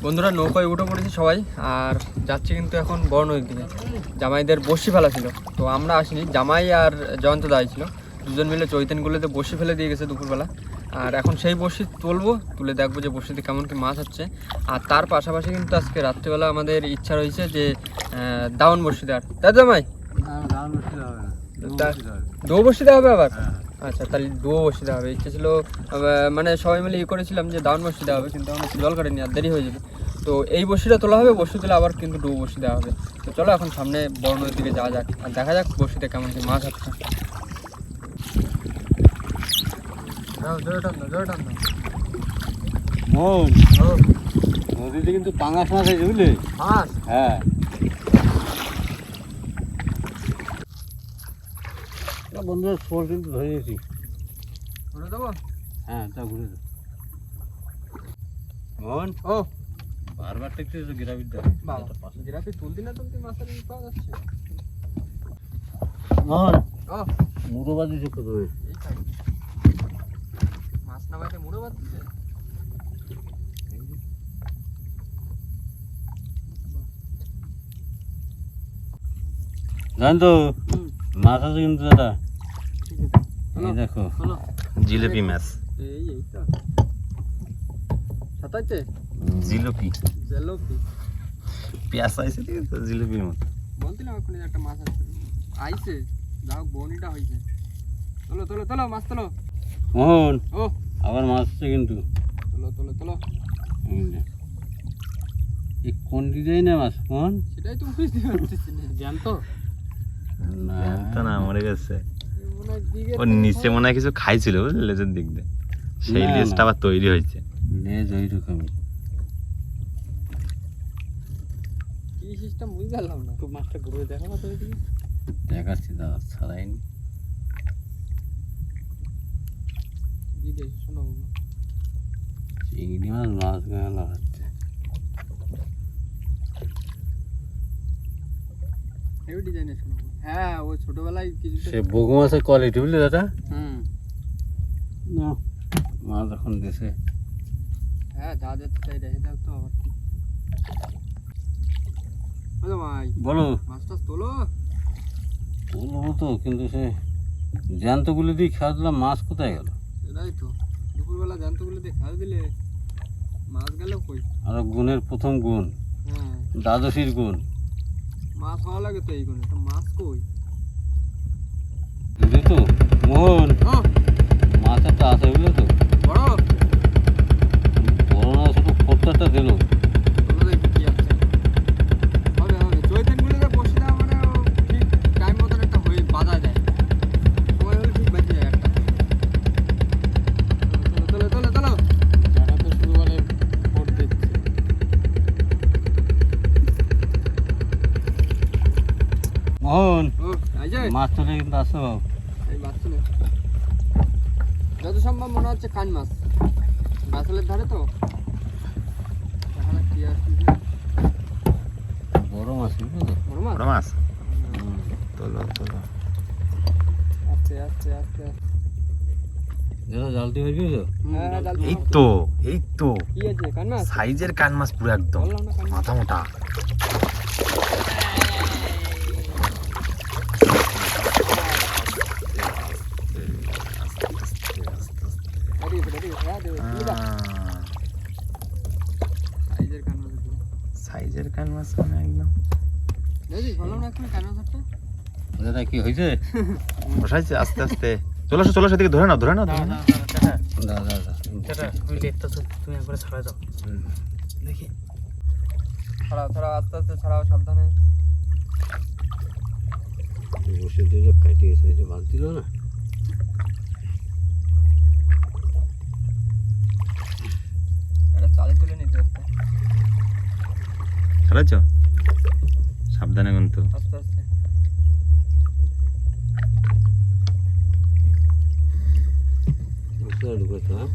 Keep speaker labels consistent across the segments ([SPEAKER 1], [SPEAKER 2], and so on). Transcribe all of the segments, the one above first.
[SPEAKER 1] বন্ধুরা নৌকায় উঠে পড়েছি সবাই, আর যাচ্ছি কিন্তু এখন বড় নদীর দিকে। জামাইদের বসি ফেলা ছিল, তো আমরা আসিনি, জামাই আর জয়ন্ত দাই ছিল, দুজন মিলে চৈতনগুলোতে বসি ফেলে দিয়ে গেছে দুপুরবেলা। আর এখন সেই বসি তুলে দেখবো যে বসিতে কেমন কি মাছ হচ্ছে। আর তার পাশাপাশি কিন্তু আজকে রাত্রিবেলা আমাদের ইচ্ছা রয়েছে যে দাউন বসি দেওয়ার, তাই জামাই? ডো বসি দেওয়া হবে আবার? আচ্ছা, তাহলে ডুয়ো বসিয়ে দেওয়া হবে। ইচ্ছে ছিল মানে সবাই মিলে করেছিলাম যে দাউন বসিয়ে দেওয়া হবে, কিন্তু আমার জল কাটেনি, আর দেরি হয়ে যাবে। তো এই বসিটা তোলা হবে, বসি তুলে আবার কিন্তু ডুয়ো বসিয়ে দেওয়া হবে। তো চলো এখন সামনে বড় নদীর দিকে যাওয়া যাক, আর দেখা যাক বসিতে কেমন কি মাছ হচ্ছে।
[SPEAKER 2] নদীতে কিন্তু পাঙাশ মাছ আছে বুঝলি?
[SPEAKER 1] মাছ?
[SPEAKER 2] হ্যাঁ, বন্ধুরা শোল কিন্তু ধরে গেছি।
[SPEAKER 1] ঘুরে দেবো?
[SPEAKER 2] হ্যাঁ, তা ঘুরে দেবো। মোহন,
[SPEAKER 1] ও
[SPEAKER 2] বারবার টেকতে গিরাবির দেয়।
[SPEAKER 1] জিরাফি তুলতি না তুলতি মাছের পাওয়া যাচ্ছে।
[SPEAKER 2] মোহন,
[SPEAKER 1] ও
[SPEAKER 2] মুড়ো বাজি চোখ ধরে
[SPEAKER 1] এই খাই মাছ নামাইতে মুড়ো বাদ দিচ্ছে।
[SPEAKER 2] জান তো মাছ আছে কিন্তু দাদা, এই দেখো
[SPEAKER 3] জিলেপি মাছ।
[SPEAKER 1] এই তো সাতাইতে
[SPEAKER 3] জিলেপি
[SPEAKER 1] জেলোপি
[SPEAKER 3] পেঁয়াজ আইছে, ঠিক আছে, জিলেপির মতো।
[SPEAKER 1] বলছিলাম এখন একটা মাছ আছে আইছে, যাও বনিটা হয়েছে। তোলো তোলো তোলো মাছ তোলো।
[SPEAKER 2] মোহন,
[SPEAKER 1] ও
[SPEAKER 2] আবার মাছ আছে কিন্তু।
[SPEAKER 1] তোলো তোলো তোলো।
[SPEAKER 2] এই কোন ডিজাইনের মাছ মোহন?
[SPEAKER 1] সেটাই তো বুঝতে পারতেছি না। জানতো
[SPEAKER 2] না,
[SPEAKER 3] জানতো না, মরে গেছে।
[SPEAKER 1] মনে হয় দিকে
[SPEAKER 3] ওর নিচে মনে হয় কিছু খাইছিল, বুঝলি, লেজের দিক দিয়ে। সেই
[SPEAKER 2] না,
[SPEAKER 3] লেজটা আবার তৈরি হয়েছে।
[SPEAKER 2] লেজ ওই রকমই।
[SPEAKER 1] কি সিস্টেম বুঝতে পারলাম না। খুব মাছটা ঘুরে দেখাবো তো এদিকে।
[SPEAKER 2] দেখাচ্ছি দাদা, ছাড়াইনি।
[SPEAKER 1] দিকে শোনো বাবা।
[SPEAKER 2] চিংড়ি মাছ মাছ গেল হচ্ছে।
[SPEAKER 1] এই ডিজাইনে শোনো। হ্যাঁ, ও ছোটবেলায় কিছু
[SPEAKER 2] সে বগু মাছের কোয়ালিটি বুঝলি দাদা?
[SPEAKER 1] হুম।
[SPEAKER 2] না, মাছ এখন দেশে।
[SPEAKER 1] হ্যাঁ, যা যাচ্ছে তাই রেখে দাও তো আবার কি। হ্যালো ভাই,
[SPEAKER 2] বলো।
[SPEAKER 1] মাছটা তোলো।
[SPEAKER 2] তুলবো তো, কিন্তু সে জ্যান্তগুলো দিয়ে খেয়া দিলাম, মাছ কোথায় গেল?
[SPEAKER 1] সেটাই তো, দুপুরবেলা জ্যান্তগুলো দিয়ে খাওয়া দিলে মাছ গেল কই?
[SPEAKER 2] আর গুণের প্রথম গুণ,
[SPEAKER 1] হ্যাঁ,
[SPEAKER 2] দ্বাদশীর গুণ।
[SPEAKER 1] মাছ হওয়া লাগে তো এই গুণে, তো মাছ কই?
[SPEAKER 2] বুঝলি তো মোহন,
[SPEAKER 1] ও
[SPEAKER 2] মাছ একটা আছে বুঝলি তো?
[SPEAKER 1] বড়
[SPEAKER 2] বড় না, ছোট ফোরটাটা দিল।
[SPEAKER 1] তোলো দেখি কি আছে। হবে হবে, চৈতনগুলোকে বসে দেওয়া মানে ও ঠিক টাইম মতন একটা হয়ে বাঁধা যায়, সময় হলে ঠিক বেঁচে যায় একটা। তোলো তোলো তোলো। যারা তো শুরু করে ফোট দিচ্ছে।
[SPEAKER 2] মোহন,
[SPEAKER 1] ও এই যে
[SPEAKER 2] মাছ চলে কিন্তু আসো।
[SPEAKER 1] এই মাছ ছিল, যত সম্ভব মনে হচ্ছে কান মাছ, গাছলের ধারে তো। দেখা যাক কি আসছে।
[SPEAKER 2] বড় মাছ বুঝলি তো?
[SPEAKER 1] বড় মাছ?
[SPEAKER 3] বড় মাছ, তোলো তোলো।
[SPEAKER 1] আস্তে আস্তে আস্তে আস্তে।
[SPEAKER 2] দাদা জালতি হয়ে গেছে?
[SPEAKER 1] হ্যাঁ, হ্যাঁ, জাল
[SPEAKER 3] এই
[SPEAKER 1] দিলাম।
[SPEAKER 3] তো, এই তো
[SPEAKER 1] কি আছে, কান মাছ?
[SPEAKER 3] সাইজের কান মাছ, পুরো একদম
[SPEAKER 1] বললাম না কান মাছ।
[SPEAKER 3] মাথা মোটা।
[SPEAKER 1] রেডি রেডি, হ্যাঁ দেবে তুলে দাও। সাইজের কান মাছ আছে।
[SPEAKER 3] সাইজের কান মাছ মানে একদম
[SPEAKER 1] দেখি বললাম না এখন কান মাছ একটা।
[SPEAKER 2] দাদা কি হয়েছে?
[SPEAKER 3] বসাইছে আস্তে আস্তে। চলো চলো, সেদিকে ধরে নাও, ধরে নাও, ধরে নাও।
[SPEAKER 2] দাদা দাদা
[SPEAKER 1] তুমি লেটটা তুমি একবারে ছাড়া দাও দেখি। ছাড়াও ছাড়াও, আস্তে আস্তে ছাড়াও, সাবধানে।
[SPEAKER 2] বসে দিয়ে কাটিয়ে গেছে, এটা বাদ দিল না।
[SPEAKER 1] এটা চালে তুলে নিতে হচ্ছে
[SPEAKER 3] ছাড়াচ্ছ? সাবধানে কিন্তু।
[SPEAKER 1] আস্তে আস্তে।
[SPEAKER 2] ঢুকেছে, হ্যাঁ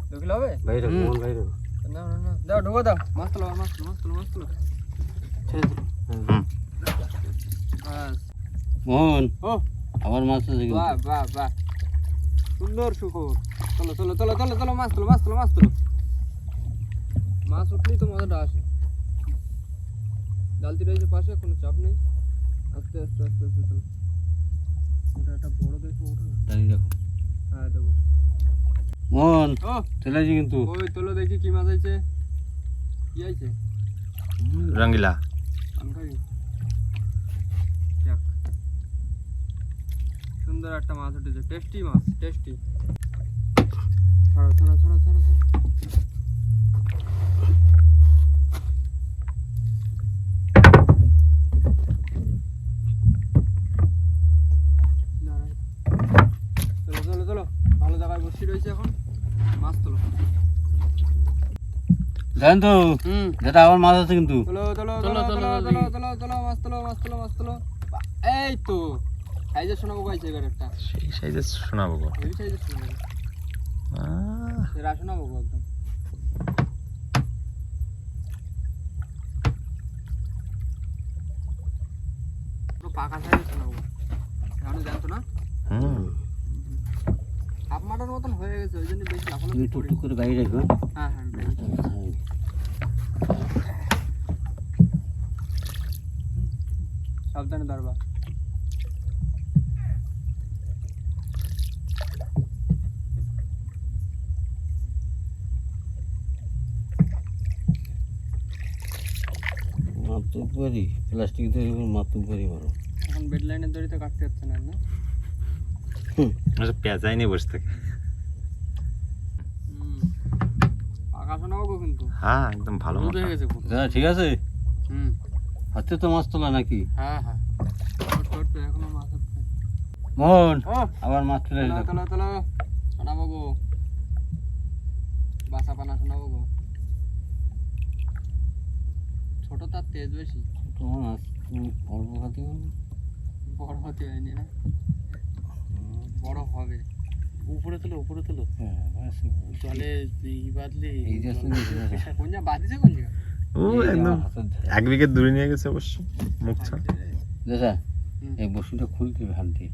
[SPEAKER 1] ঢুকলে হবে?
[SPEAKER 2] বাইরে মোহন বাইরে।
[SPEAKER 1] না না না, দাও ঢুকো দাও। মাছ তোলো মাছ তোলো মাছ তোলো মাছ তোলো।
[SPEAKER 2] মোহন,
[SPEAKER 1] ও
[SPEAKER 2] আবার মাছ আছে কিন্তু।
[SPEAKER 1] বাহ বাহ বাহ। সুন্দর শুকর। চলো চলো চলো চলো চলো, মাছ তোলো মাছ তোলো মাছ তোলো। মাছ উঠলেই তো মজাটা আসে। জালতি রয়েছে পাশে, কোনো চাপ নেই। আস্তে আস্তে আস্তে আস্তে চলো। ওটা একটা বড় দেখে ওঠো না।
[SPEAKER 2] দাঁড়িয়ে রাখো।
[SPEAKER 1] হ্যাঁ দেবো।
[SPEAKER 2] মোহন
[SPEAKER 1] ও
[SPEAKER 2] চলে আসি কিন্তু।
[SPEAKER 1] ওই তোলো দেখি কি মাছ আছে। কি আছে?
[SPEAKER 3] রঙ্গিলা।
[SPEAKER 1] আমখাই। যাক। সুন্দর একটা মাছ উঠেছে, টেস্টি মাছ, টেস্টি। ছাড়ো ছাড়ো ছাড়ো ছাড়ো ছাড়ো। দাঁড়াও। চলো চলো চলো, ভালো জায়গায় বসে রয়েছে এখন, মাছ তোলো।
[SPEAKER 2] জানেন তো
[SPEAKER 1] হুম,
[SPEAKER 2] যেটা আবার মাছ আছে কিন্তু।
[SPEAKER 1] তোলো তোলো তোলো তোলো তোলো তোলো তোলো, মাছ তোলো মাছ তোলো মাছ তোলো। এই তো সাইজের শোনাবো গাইছে এবার একটা,
[SPEAKER 3] সেই সাইজে শোনাবো গো।
[SPEAKER 1] হেভি সাইজের শোনাবো, সেরা শোনাবো গো একদম। পুরো পাকা সাইজের শোনাবো, এখনো জানতো না।
[SPEAKER 3] হুম।
[SPEAKER 1] হাফ মাটার মতন হয়ে গেছে, ওই জন্য বেশি লাফালাফি
[SPEAKER 2] তুমি
[SPEAKER 1] করি।
[SPEAKER 2] টুকটুক করে বাইরে রাখো।
[SPEAKER 1] হ্যাঁ হ্যাঁ বেশ। সাবধানে দাঁড়বা।
[SPEAKER 2] মারতে পারি, প্লাস্টিক দিয়ে মারতে পারি মারো।
[SPEAKER 1] এখন বেড লাইনের দড়িতে কাটতে হচ্ছে না, না?
[SPEAKER 3] আচ্ছা পেঁচাই নিয়ে বসে থাকে।
[SPEAKER 1] হুম, পাকা শোনাবো গো কিন্তু।
[SPEAKER 3] হ্যাঁ একদম ভালো
[SPEAKER 1] হলুদ
[SPEAKER 3] মাথা।
[SPEAKER 1] হয়ে গেছে পুরো।
[SPEAKER 2] দাদা ঠিক আছে,
[SPEAKER 1] হুম,
[SPEAKER 2] হাতে তো মাছ তোলা নাকি?
[SPEAKER 1] হ্যাঁ হ্যাঁ। ছোট ছোট এখনো মাছ আছে।
[SPEAKER 2] মোহন
[SPEAKER 1] ও
[SPEAKER 2] আবার মাছ চলে
[SPEAKER 1] তোলো
[SPEAKER 2] আসলো।
[SPEAKER 1] তোলো তোলো, শোনাবো গো, বাসা পানা শোনাবো গো। ছোট তার তেজ বেশি,
[SPEAKER 2] ছোট মাছ তুমি অল্প খাতে পারবে?
[SPEAKER 1] বড় হতে হয়নি না, বড় হবে।
[SPEAKER 4] উপরে তোলো উপরে তোলো,
[SPEAKER 2] হ্যাঁ ব্যাস।
[SPEAKER 4] জলে ই বাদলি
[SPEAKER 2] এই যে আসলে এই যে আসলে।
[SPEAKER 1] কোন যা বাদিছে কোন জায়গা?
[SPEAKER 3] ও
[SPEAKER 2] এই যে
[SPEAKER 3] একদম
[SPEAKER 2] আমার হাতের ধারে।
[SPEAKER 3] 1 বিঘে দূরে নিয়ে গেছে অবশ্য মুখছা।
[SPEAKER 2] দাদা
[SPEAKER 1] হুম।
[SPEAKER 2] এই বসুটা খুলতে হবে হাত দিয়ে।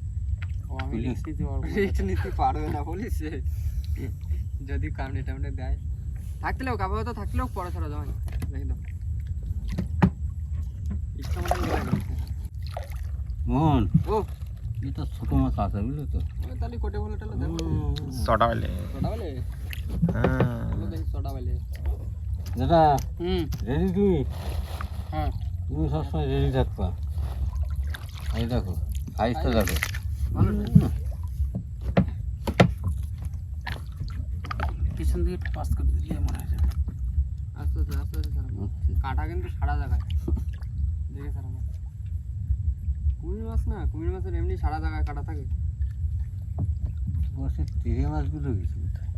[SPEAKER 4] ও আমি রিক্স নিতে পারবো না।
[SPEAKER 1] রিস্ক নিতে পারবে না বলিস সে। যদি কামড়ে টামড়ে দেয়, থাকলেও কাপড় তো থাকলেও পরে ছড়া যাবে না, রেখে দাও। ইচ্ছা মতন গেলে গেছে।
[SPEAKER 2] মোহন
[SPEAKER 1] ও
[SPEAKER 2] এটা ছোট মাছ আছে বুঝলি তো।
[SPEAKER 1] ওই তাহলে কোটে বলে টালে দেখো।
[SPEAKER 3] ছটা বেলে।
[SPEAKER 1] ছটা বলে,
[SPEAKER 3] হ্যাঁ
[SPEAKER 1] চলো দেখি ছটা বলে।
[SPEAKER 2] দাদা
[SPEAKER 1] হুম,
[SPEAKER 2] রেডি তুমি?
[SPEAKER 1] হ্যাঁ
[SPEAKER 2] তুমি সবসময় রেডি থাকবা। এই দেখো সাইজটা দেখো।
[SPEAKER 1] ভালো
[SPEAKER 4] পিছন দিয়ে একটু পাস করে দিলে মনে হয় যাবে।
[SPEAKER 1] আস্তে আস্তে আস্তে আস্তে ছাড়া। কাঁটা কিন্তু সারা জায়গায়, দেখে ছাড়া না। কুমির মাছ না, কুমির মাছের এমনি সারা জায়গায় কাটা থাকে।
[SPEAKER 2] বসে তেরে মাছগুলো গেছে কোথায়?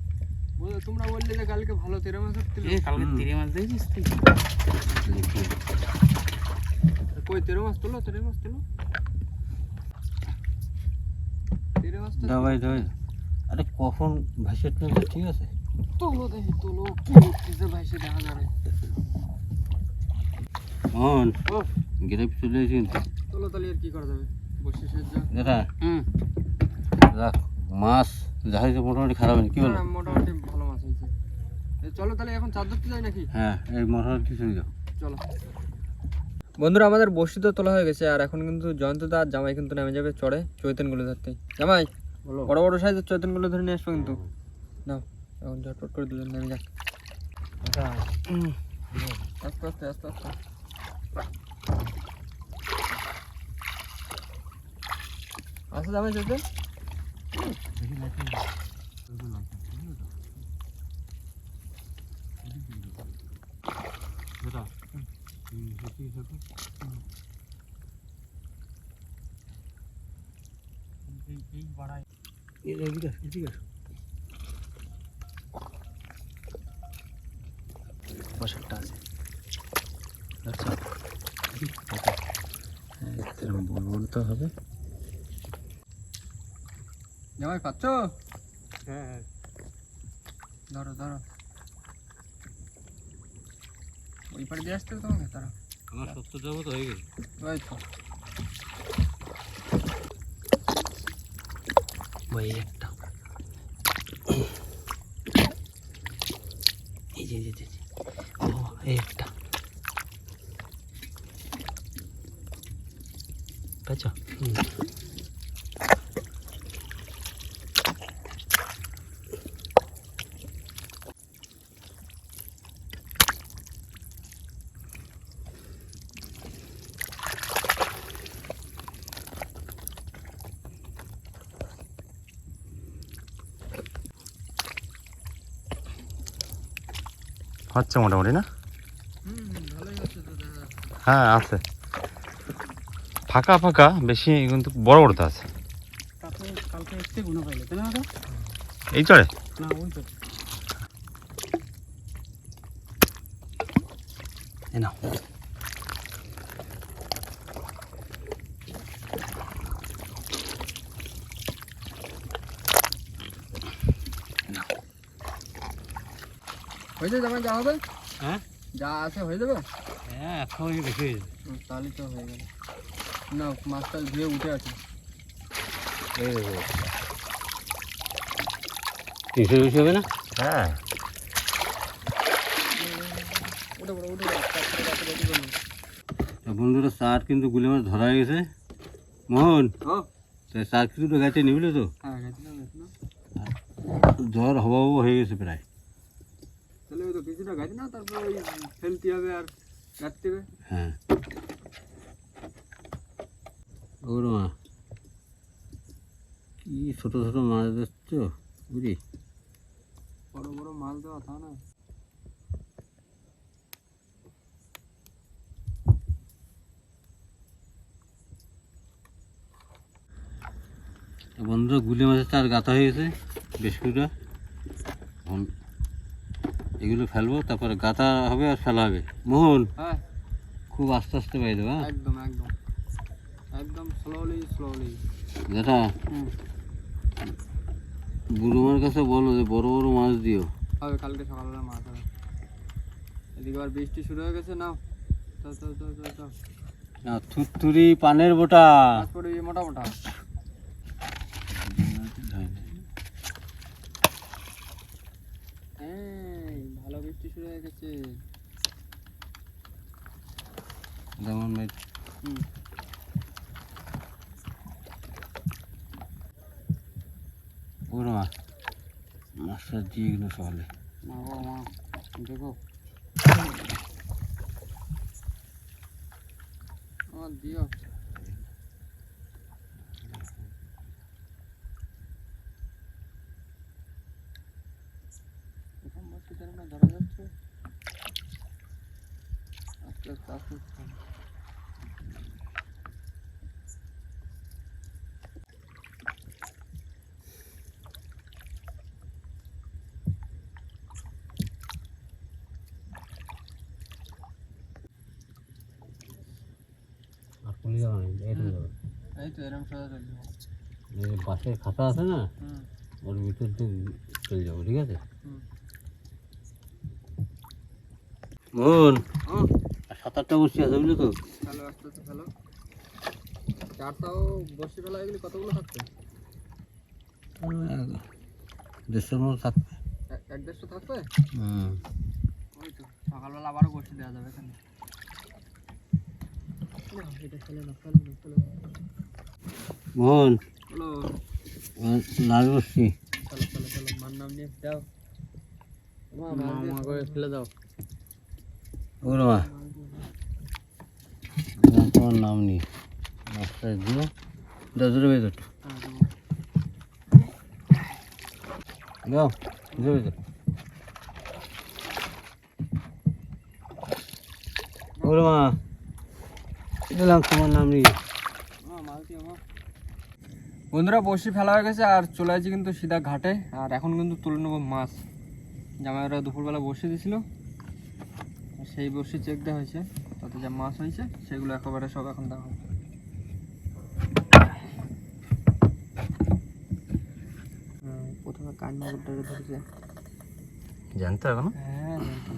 [SPEAKER 1] তোমরা বললে যে কালকে ভালো তেরে মাছ উঠছিল।
[SPEAKER 4] এই কালকে তিরে মাছ দেখছিস তুই?
[SPEAKER 2] দেখি।
[SPEAKER 1] কই তেরে মাছ তোলো, তেরে মাছ তোলো, তেরে মাছ তো
[SPEAKER 2] দাবাই দাবাই। আরে কখন ভাসে তুলছে ঠিক আছে?
[SPEAKER 1] তোলো দেখি তোলো, কি উঠতেছে ভাইসে দেখা যাবে।
[SPEAKER 2] মোহন
[SPEAKER 1] ও
[SPEAKER 2] গ্রেপ চলে এসে কিন্তু।
[SPEAKER 1] তোলো তাহলে আর কি করা যাবে, বসে সেজ যা।
[SPEAKER 2] দাদা
[SPEAKER 4] হুম,
[SPEAKER 2] রাখ মাছ যা হয়েছে মোটামুটি খারাপ হয়নি কি বলো?
[SPEAKER 1] না, মোটামুটি ভালো মাছ হয়েছে। চলো তাহলে এখন চার ধরতে যাই নাকি?
[SPEAKER 2] হ্যাঁ এই মোটামুটি চলে যাও।
[SPEAKER 1] চলো বন্ধুরা, আমাদের বসি তো তোলা হয়ে গেছে, আর এখন কিন্তু জয়ন্তদা আর জামাই কিন্তু নেমে যাবে চড়ে চৈতনগুলো ধরতে। জামাই বড় বড় সাইজের চৈতনগুলো ধরে নিয়ে আসবো কিন্তু। নাও এখন ঝটপট করে দুজন নেমে যাক। আস্তে আস্তে আস্তে আস্তে। আচ্ছা জামাই চৈতন,
[SPEAKER 3] বসারটা আছে। আচ্ছা এরকম বড় বড় তো হবে।
[SPEAKER 1] জামাই পাচ্ছ? হ্যাঁ ধরো ধরো, ওই পাড়ে দিয়ে আসতে হবে তোমাকে তারা।
[SPEAKER 2] আমার 70 যাবো তো হয়ে গেছে।
[SPEAKER 1] ওই তো
[SPEAKER 3] ওই একটা
[SPEAKER 2] এইটা পাইছো?
[SPEAKER 3] হচ্ছে মোটামুটি না?
[SPEAKER 1] ভালোই হচ্ছে তো দেখা যাচ্ছে।
[SPEAKER 3] হ্যাঁ আছে, ফাঁকা ফাঁকা বেশি, কিন্তু বড় বড় তো আছে।
[SPEAKER 4] তারপরে কালকে এসছে গুণ পাইলে তাই না?
[SPEAKER 3] এই চড়ে
[SPEAKER 4] না ওই তো
[SPEAKER 2] এই নাও।
[SPEAKER 1] হয়েছে জামাই, যা হবে
[SPEAKER 2] হ্যাঁ
[SPEAKER 1] যা আছে হয়ে যাবে।
[SPEAKER 2] হ্যাঁ এখন বেশি
[SPEAKER 1] তাহলে তো হয়ে গেল। না মাছটা ধুয়ে উঠে আছে।
[SPEAKER 2] এই দেখো 300 বেশি হবে না?
[SPEAKER 3] হ্যাঁ
[SPEAKER 1] উঠে পড়ো উঠে পড়ো, তারপরে রাতে রেডি করুন।
[SPEAKER 2] তো বন্ধুরা চার কিন্তু গুলি মাছ ধরা হয়ে গেছে। মোহন
[SPEAKER 1] ও
[SPEAKER 2] তো চার কিছু তো গাছে নিবলে তো
[SPEAKER 1] হ্যাঁ গেছিলাম গেছিলাম।
[SPEAKER 2] ঝড় হওয়া হয়ে গেছে প্রায়।
[SPEAKER 1] তাহলে ওই তো কিছুটা গাছ না, তারপরে ওই ফেলতে হবে আর গাঁথতে হবে।
[SPEAKER 2] হ্যাঁ ওর মা কি ছোট ছোট মাছ দেখছো বুঝি?
[SPEAKER 1] বড় বড় মাছ দেওয়া থা না।
[SPEAKER 2] বন্ধুরা গুলি মাছের চার গাঁথা হয়ে গেছে বেশ করে। এখন এগুলো ফেলবো, তারপরে গাঁথা হবে আর ফেলা হবে। মোহন
[SPEAKER 1] হ্যাঁ
[SPEAKER 2] খুব আস্তে আস্তে পাই দেবো। হ্যাঁ
[SPEAKER 1] একদম একদম একদম স্লোলি স্লোলি।
[SPEAKER 2] যেটা
[SPEAKER 1] হুম
[SPEAKER 2] বুড়োমার কাছে বলো যে বড় বড় মাছ দিও।
[SPEAKER 1] হবে, কালকে সকালবেলা মাছ হবে। এদিকে আবার বৃষ্টি শুরু হয়ে গেছে। নাও তো তো তো তো তো
[SPEAKER 2] না থুরথুরি পানের বোটা।
[SPEAKER 1] মাছ পড়ে মোটা মোটা। এই ভালো বৃষ্টি শুরু হয়ে গেছে।
[SPEAKER 2] যেমন
[SPEAKER 1] হুম
[SPEAKER 2] বড় মাছ মাছটা দিয়ে গেলো সকালে।
[SPEAKER 1] না ও মা দেখো আমার দিও। প্রথম বছর যেন ধরা যাচ্ছে আস্তে আস্তে আস্তে আস্তে।
[SPEAKER 2] আর পুলি যাবে না, এরকম যাবে।
[SPEAKER 1] এই তো এরকম সোজা চলে যাবো।
[SPEAKER 2] এই যে বাঁশের খাতা আছে না,
[SPEAKER 1] হুম
[SPEAKER 2] ওর ভিতর দিয়ে চলে যাবো, ঠিক আছে?
[SPEAKER 1] হুম
[SPEAKER 2] মোহন
[SPEAKER 1] ও
[SPEAKER 2] 7-8টা বসে আছে বুঝলি তো?
[SPEAKER 1] ভালো আস্তে আস্তে ভালো। চারটাও বসে ফেলা এগুলি কতগুলো থাকছে?
[SPEAKER 2] 150-র মতো থাকবে।
[SPEAKER 1] 1-150 থাকবে।
[SPEAKER 2] হুম
[SPEAKER 1] ওই তো সকালবেলা আবারও বসে দেওয়া যাবে এখানে। এটা ফেলে না ফেলে না ফেলে না।
[SPEAKER 2] মোহন
[SPEAKER 1] হ্যালো
[SPEAKER 2] লাল বসছি।
[SPEAKER 1] চলো চলো চলো, মার নাম নিয়ে যাও। মামা করে ফেলে দাও।
[SPEAKER 2] ওর মা তোমার নাম নেই মাছটা দিও। 10 রুপয়ে তো দাও, দেবে তো। ওর মা দিলাম তোমার নাম নেই।
[SPEAKER 1] বন্ধুরা বসি ফেলা হয়ে গেছে আর চলে আসছি কিন্তু সিধা ঘাটে। আর এখন কিন্তু তুলে নেবো মাছ। জামাইরা দুপুরবেলা বসে দিয়েছিল, সেই বসি চেক দেওয়া হয়েছে, তাতে যা মাছ হয়েছে সেগুলো একেবারে সব এখন দেওয়া হবে। প্রথমে কান মাগুরটাকে ধরেছে।
[SPEAKER 3] জানতো এখনো?
[SPEAKER 1] হ্যাঁ জানতাম,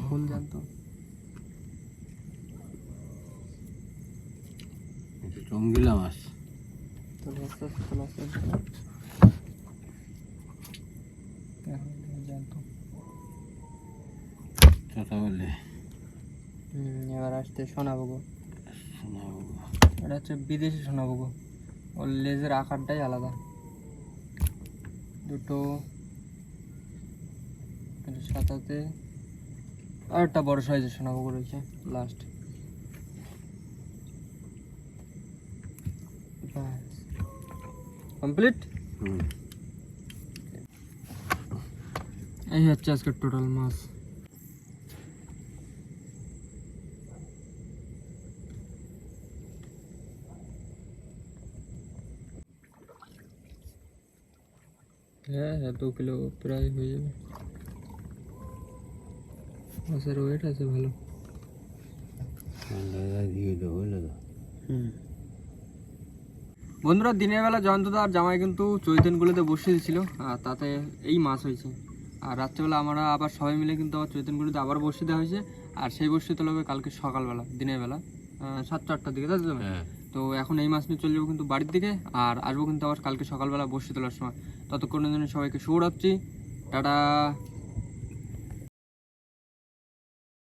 [SPEAKER 1] ফুল জানতো।
[SPEAKER 2] রঙ্গিলা মাছ।
[SPEAKER 1] চলে আস্তে আস্তে চলে আস্তে আস্তে। এখন জানতো
[SPEAKER 2] চটা বলে
[SPEAKER 1] এবার আসতে সোনাবগো।
[SPEAKER 2] শোনাবো।
[SPEAKER 1] এটা হচ্ছে বিদেশি সোনাবগো, ওর লেজের আকারটাই আলাদা। দুটো সাতাতে আর একটা বড় সাইজের সোনাবগো রয়েছে লাস্ট। কমপ্লিট। এই হচ্ছে আজকের টোটাল মাছ। হ্যাঁ 2 কিলো প্রায় হয়ে যাবে। মাছের ওয়েট আছে ভালো।
[SPEAKER 2] দিয়ে দেবো বুঝলে তো।
[SPEAKER 1] বন্ধুরা, দিনের বেলা জয়ন্তদা আর জামাই কিন্তু চৈতনগুলোতে বসিয়ে দিয়েছিল, আর তাতে এই মাছ হয়েছে। আর রাত্রেবেলা আমরা আবার সবাই মিলে কিন্তু আবার চৈতনগুলোতে আবার বসিয়ে দেওয়া হয়েছে। আর সেই বসিয়ে তোলা হবে কালকে সকালবেলা, দিনের বেলা 7-8টার দিকে, তাই তো?
[SPEAKER 2] হ্যাঁ
[SPEAKER 1] তো এখন এই মাছ নিয়ে চলে যাবো কিন্তু বাড়ির দিকে, আর আসবো কিন্তু আবার কালকে সকালবেলা বসিয়ে তোলার সময়। ততক্ষণের জন্য সবাইকে শুভরাত্রি, টাটা।